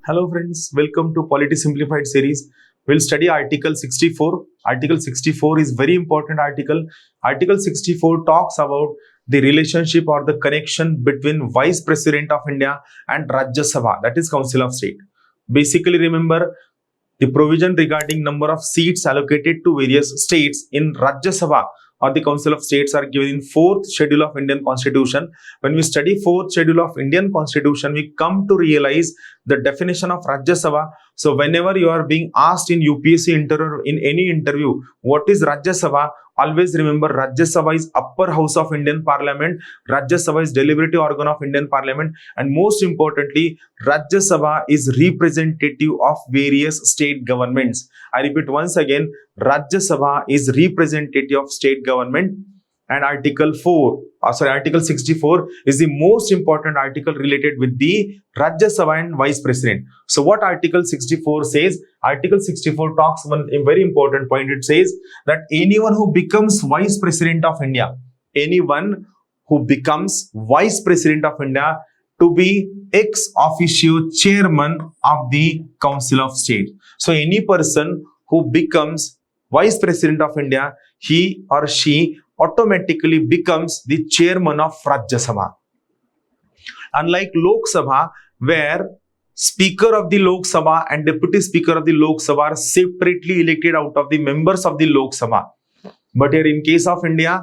Hello friends, welcome to Polity Simplified series. We'll study Article 64. Article 64 is very important article. Article 64 talks about the relationship or the connection between Vice President of India and Rajya Sabha, that is Council of State. Basically remember the provision regarding number of seats allocated to various states in Rajya Sabha or the Council of States are given in 4th schedule of Indian Constitution. When we study 4th schedule of Indian Constitution, we come to realize the definition of Rajya Sabha. So whenever you are being asked in UPSC interview, in any interview, what is Rajya Sabha? Always remember Rajya Sabha is upper house of Indian Parliament. Rajya Sabha is deliberative organ of Indian Parliament. And most importantly, Rajya Sabha is representative of various state governments. I repeat once again, Rajya Sabha is representative of state government. And Article 64 is the most important article related with the Rajya Sabha and Vice President. So what Article 64 says? Article 64 talks one a very important point. It says that anyone who becomes Vice President of India, anyone who becomes Vice President of India to be ex officio chairman of the Council of State. So any person who becomes Vice President of India, he or she automatically becomes the chairman of Rajya Sabha. Unlike Lok Sabha, where Speaker of the Lok Sabha and Deputy Speaker of the Lok Sabha are separately elected out of the members of the Lok Sabha. But here in case of India,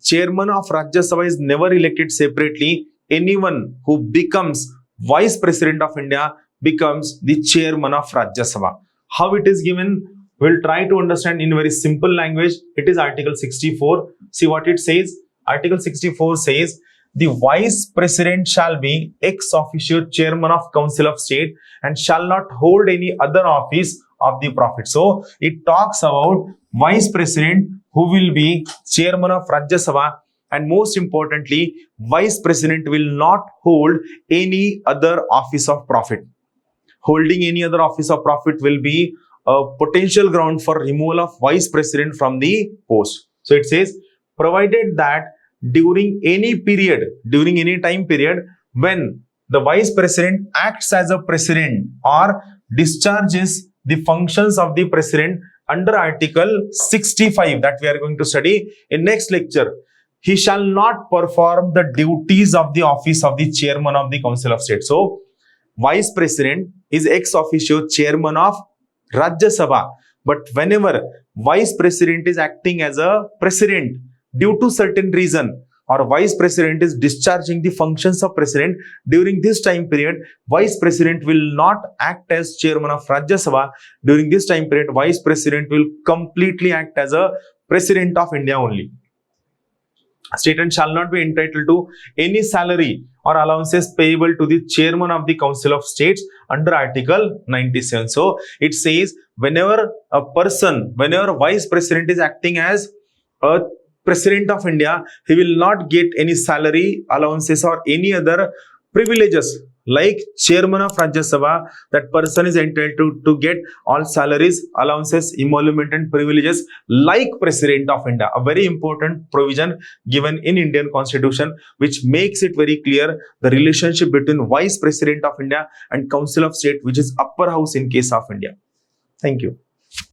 Chairman of Rajya Sabha is never elected separately. Anyone who becomes Vice President of India becomes the Chairman of Rajya Sabha. How it is given? We'll try to understand in very simple language. It is Article 64. See what it says. Article 64 says, the Vice President shall be ex officio chairman of Council of State and shall not hold any other office of the profit. So it talks about Vice President who will be chairman of Rajya Sabha, and most importantly, Vice President will not hold any other office of profit. Holding any other office of profit will be a potential ground for removal of Vice President from the post. So it says, provided that during any time period, when the Vice President acts as a President or discharges the functions of the President under Article 65 that we are going to study in next lecture, he shall not perform the duties of the office of the Chairman of the Council of State. So, Vice President is ex officio Chairman of Rajya Sabha, but whenever Vice President is acting as a President due to certain reason, or Vice President is discharging the functions of President during this time period, Vice President will not act as Chairman of Rajya Sabha. During this time period, Vice President will completely act as a President of India only. State and shall not be entitled to any salary or allowances payable to the Chairman of the Council of States under Article 97. So it says whenever Vice President is acting as a President of India, he will not get any salary, allowances or any other privileges. Like Chairman of Rajya Sabha, that person is entitled to get all salaries, allowances, emolument and privileges like President of India. A very important provision given in Indian Constitution, which makes it very clear the relationship between Vice President of India and Council of State, which is upper house in case of India. Thank you.